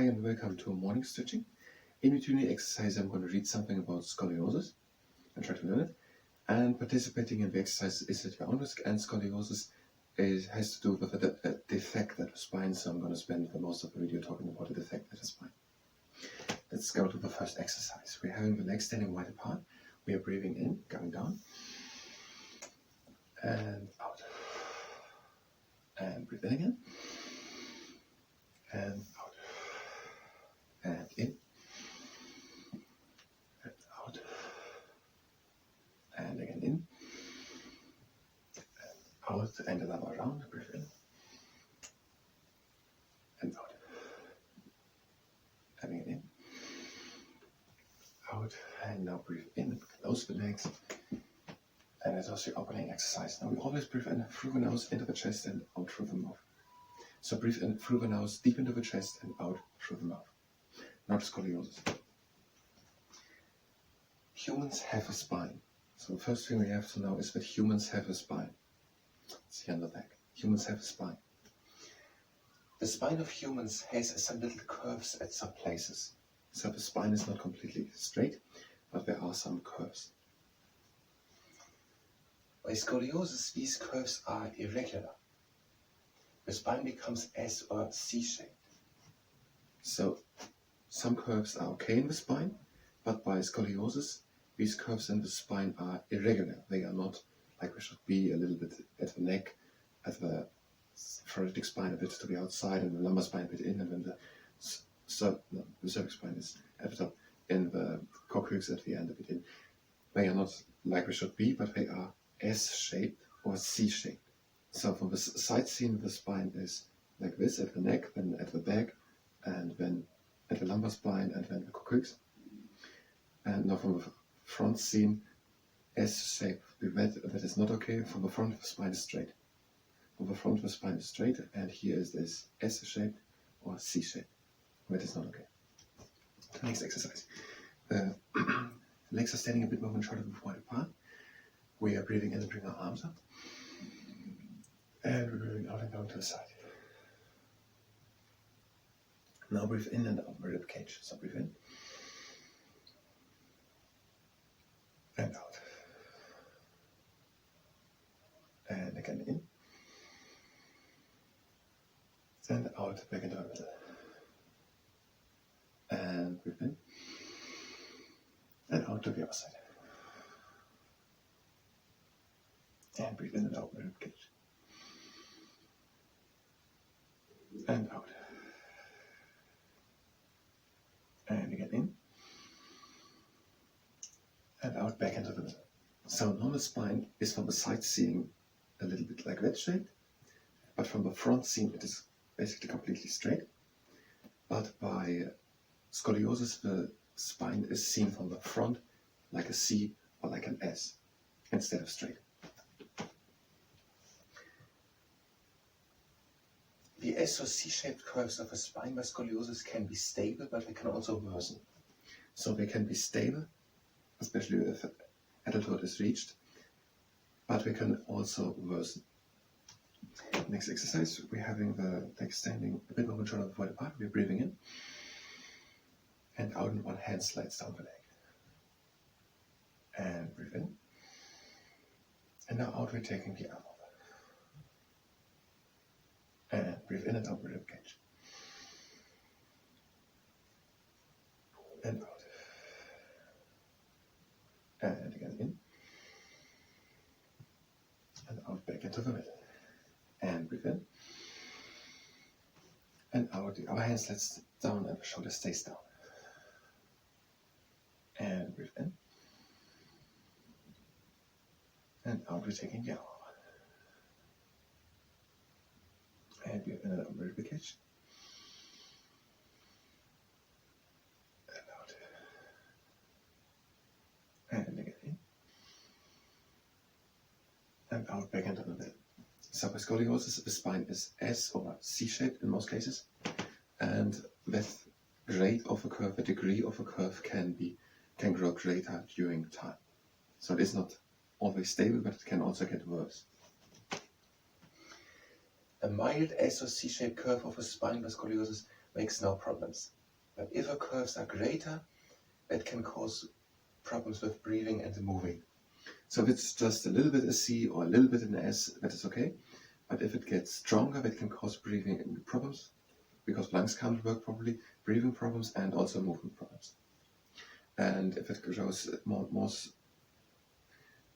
Hi and welcome to morning stretching. In between the exercise I'm going to read something about scoliosis and try to learn it. And participating in the exercise is at your own risk, and scoliosis has to do with a defect at the spine, so I'm going to spend the most of the video talking about the defect at the spine. Let's go to the first exercise. We're having the legs standing wide apart. We are breathing in, going down, and out. And breathe in again, and out, and in, and out, and again in, and out, and another round. Breathe in, and out, and again in, out, and now breathe in, close the legs, and it's also the opening exercise. Now we always breathe in through the nose into the chest and out through the mouth. So breathe in through the nose, deep into the chest, and out through the mouth. Now to scoliosis. Humans have a spine. So the first thing we have to know is that humans have a spine. It's here on the back. Humans have a spine. The spine of humans has some little curves at some places. So the spine is not completely straight, but there are some curves. By scoliosis, these curves are irregular. The spine becomes S or C-shaped. So some curves are okay in the spine, but by scoliosis, these curves in the spine are irregular. They are not like they should be, a little bit at the neck, at the thoracic spine a bit to the outside, and the lumbar spine a bit in, and then the cervical spine is at the top, and the coccyx at the end a bit in. They are not like they should be, but they are S-shaped or C-shaped. So from the side scene, the spine is like this at the neck, then at the back, and then at the lumbar spine, and then the coccyx. And now from the front scene, S-shape. That is not okay. From the front, the spine is straight. From the front, the spine is straight, and here is this S-shaped or C-shape. That is not okay. The next exercise. The legs are standing a bit more shorter than wide apart. We are breathing in and bring our arms up. And we're breathing out and going to the side. Now breathe in and out the rib cage. So breathe in. And out. And again in. And out, back into the middle. And breathe in. And out to the other side. And breathe in and out the rib cage. And out. And again in. And out, back into the middle. So normal spine is from the side seeing a little bit like that shaped, but from the front seeing it is basically completely straight. But by scoliosis, the spine is seen from the front like a C or like an S instead of straight. The S or C-shaped curves of a spine by scoliosis can be stable, but they can also worsen. So they can be stable, especially if adulthood is reached, but we can also worsen. Next exercise, we're having the legs standing a bit more shorter than wide apart. We're breathing in, and out, and one hand slides down the leg. And breathe in, and now out, we're taking the arm over. And breathe in and out the rib cage. And out. And again in. And out, back into the middle. And breathe in. And out, the other hand slides down and the shoulder stays down. And breathe in. And out, we're taking the arm over. And breathe in and out the rib cage. And out. And again in. And out, back into the middle. So by scoliosis, the spine is S or C-shaped in most cases, and that grade of a curve, the degree of a curve can grow greater during time. So it is not always stable, but it can also get worse. A mild S or C-shaped curve of a spine by scoliosis makes no problems. But if the curves are greater, that can cause problems with breathing and moving. So if it's just a little bit a C or a little bit an S, that is okay. But if it gets stronger, that can cause breathing problems, because lungs can't work properly, breathing problems, and also movement problems. And if it grows more,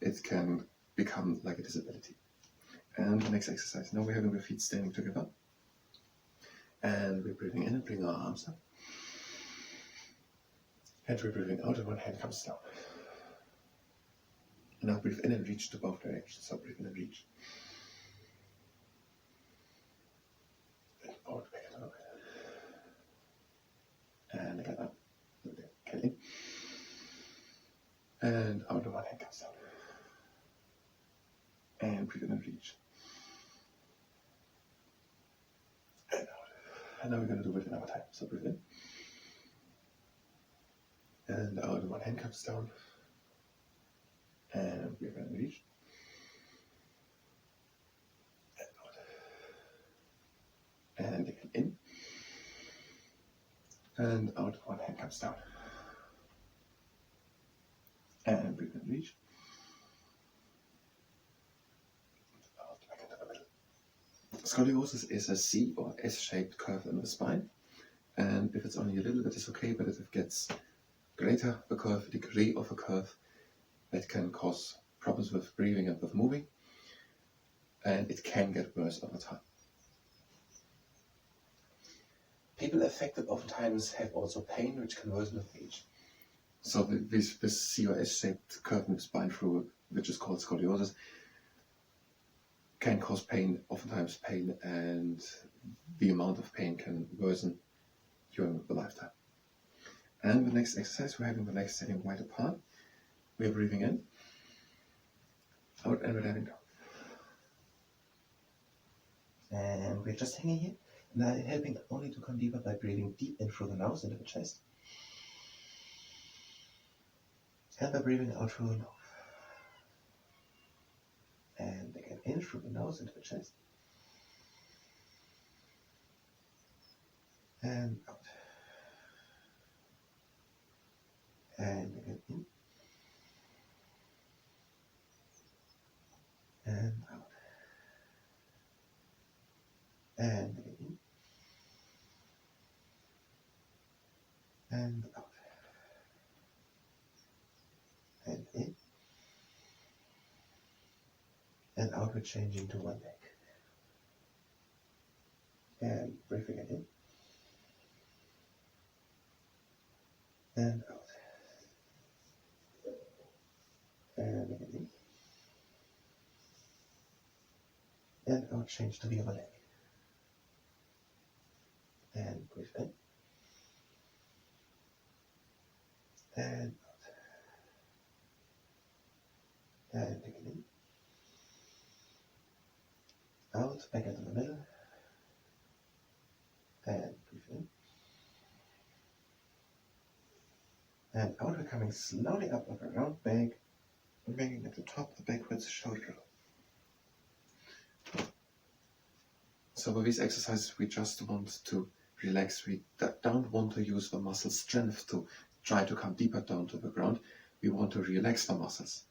it can become like a disability. And the next exercise. Now we're having the feet standing together. And we're breathing in and bring our arms up. And we're breathing out and one hand comes down. And now breathe in and reach to both directions. So breathe in and reach. And out, back and out. And again up. Okay, in. And out and one hand comes down. And breathe in and reach. And out. And now we're going to do it another time. So breathe in. And out and one hand comes down. And breathe in and reach. And out. And again in. And out, one hand comes down. And breathe in and reach. Out, back into the middle. Scoliosis is a C or S-shaped curve in the spine. And if it's only a little bit, it's okay, but if it gets greater, the curve, degree of a curve, that can cause problems with breathing and with moving. And it can get worse over time. People affected oftentimes have also pain, which can worsen with age. So this C or S-shaped curve in the spine through, which is called scoliosis, can cause pain, oftentimes pain, and the amount of pain can worsen during the lifetime. And the next exercise, we're having the legs standing wide apart. We're breathing in, out, and we're diving down. And we're just hanging here. Now helping only to come deeper by breathing deep in through the nose into the chest. And by breathing out through the nose. And again in through the nose into the chest. And out. And again in. And out. And again in. And out. And in. And out, we're changing to one leg. And breathing it in. And out. And again in. And out, change to the other leg. And breathe in. And out. And again in. Out, back into the middle. And breathe in. And out, we're coming slowly up a round back, bringing at the top, the backwards shoulder roll. So with these exercises, we just want to relax. We don't want to use the muscle strength to try to come deeper down to the ground. We want to relax the muscles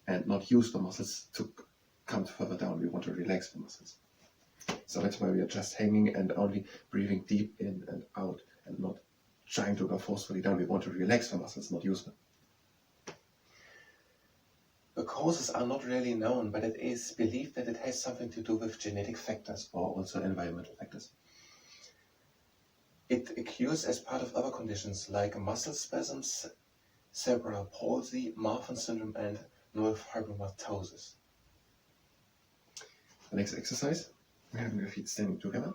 and not use the muscles to come further down. We want to relax the muscles. So that's why we are just hanging and only breathing deep in and out and not trying to go forcefully down. We want to relax the muscles, not use them. The causes are not really known, but it is believed that it has something to do with genetic factors or also environmental factors. It occurs as part of other conditions like muscle spasms, cerebral palsy, Marfan syndrome, and neurofibromatosis. The next exercise, we're having your feet standing together.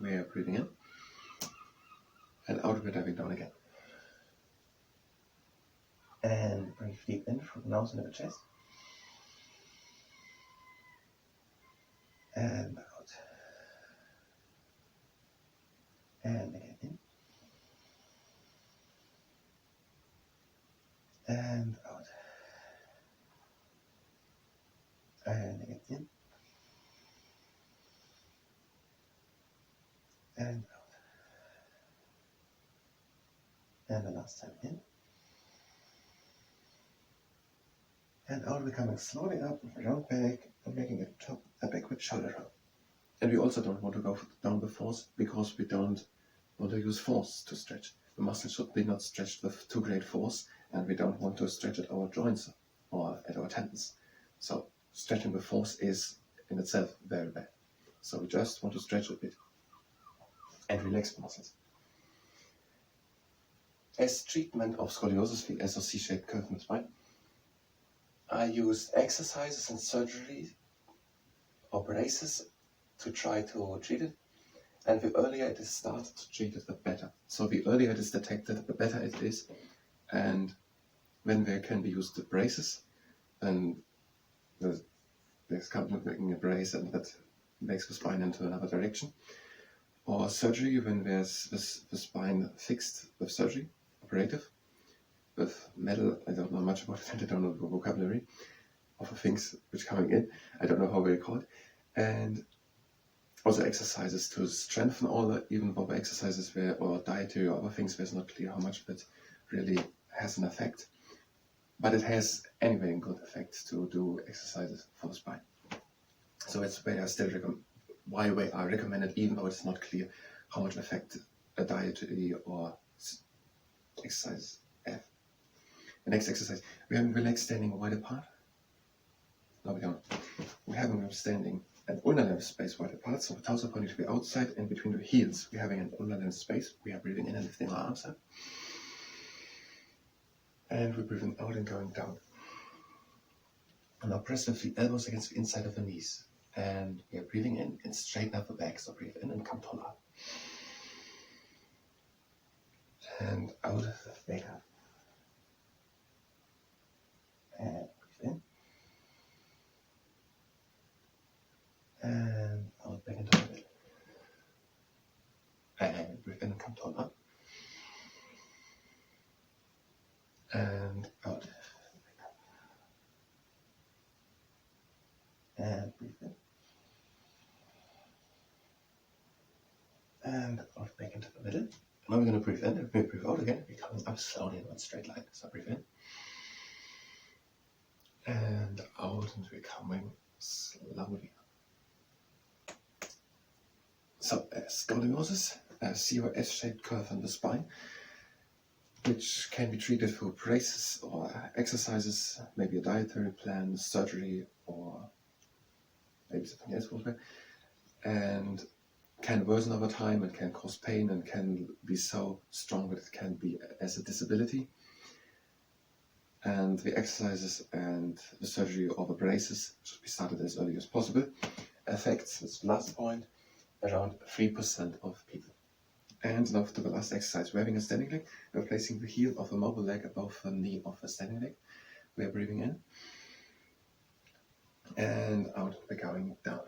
We are breathing in, and out we're diving down again. And breathe deep in through the nose into the chest. And out. And again in. And out. And again in. And out. And the last time in. And out, we're coming slowly up, round back, and making a backward shoulder roll. And we also don't want to go down with force, because we don't want to use force to stretch. The muscle should be not stretched with too great force, and we don't want to stretch at our joints or at our tendons. So stretching with force is in itself very bad. So we just want to stretch a bit and relax the muscles. As treatment of scoliosis, the S or C-shaped curve in the spine, I use exercises and surgery or braces to try to treat it. And the earlier it is started to treat it, the better. So the earlier it is detected, the better it is. And when there can be used the braces, and there's company making a brace and that makes the spine into another direction. Or surgery, when there's the spine fixed with surgery, operative, with metal. I don't know much about it, I don't know the vocabulary of the things which are coming in. I don't know how we call it. And also exercises to strengthen all the, even though the exercises were, or dietary or other things, there's not clear how much of it really has an effect. But it has anyway a good effect to do exercises for the spine. So it's why I still recommend it, even though it's not clear how much effect a dietary or exercise have. The next exercise, we're having the legs standing wide apart. No, we don't. We're having them standing at underlap space wide apart, so the toes are pointing to the outside, and between the heels we're having an underlap space. We are breathing in and lifting our arms up. And we're breathing out and going down. And now press with the elbows against the inside of the knees. And we are breathing in and straighten up the back, so breathe in and come taller. And out, back up. And breathe in. And out, back into the middle. And breathe in and come taller. And out, back up. And breathe in. And out, back into the middle. Now we're going to breathe in, and we breathe out again. We're coming up slowly in one straight line. So breathe in. And out, and we're coming slowly up. So scoliosis, C or S-shaped curve on the spine, which can be treated through braces or exercises, maybe a dietary plan, surgery, or maybe something else will be, and can worsen over time and can cause pain and can be so strong that it can be as a disability. And the exercises and the surgery or the braces should be started as early as possible. Affects, this last point, around 3% of people. And now to the last exercise, we're having a standing leg. We're placing the heel of the mobile leg above the knee of the standing leg. We are breathing in. And out, we're going down.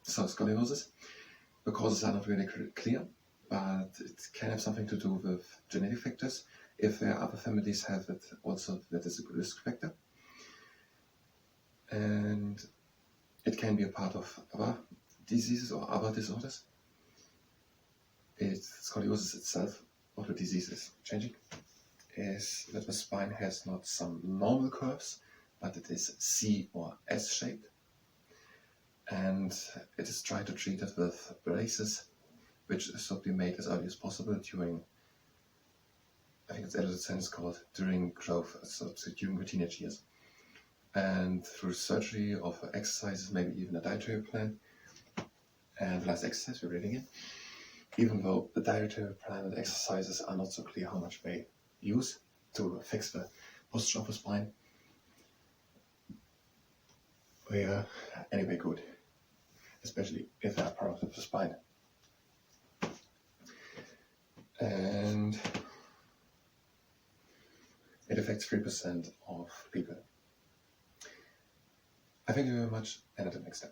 So scoliosis, the causes are not really clear, but it can have something to do with genetic factors. If there are other families have it, also that is a risk factor. And it can be a part of other diseases or other disorders. Scoliosis itself, or the disease is changing, is that the spine has not some normal curves, but it is C or S shaped. And it is tried to treat it with braces, which should be made as early as possible during, I think it's adolescence called, during growth, so during the teenage years. And through surgery or for exercises, maybe even a dietary plan. And the last exercise, we're breathing in. Even though the dietary plan and exercises are not so clear how much they use to fix the posture of the spine, they are anyway good, especially if they are part of the spine. And it affects 3% of people. I thank you very much, and until next time.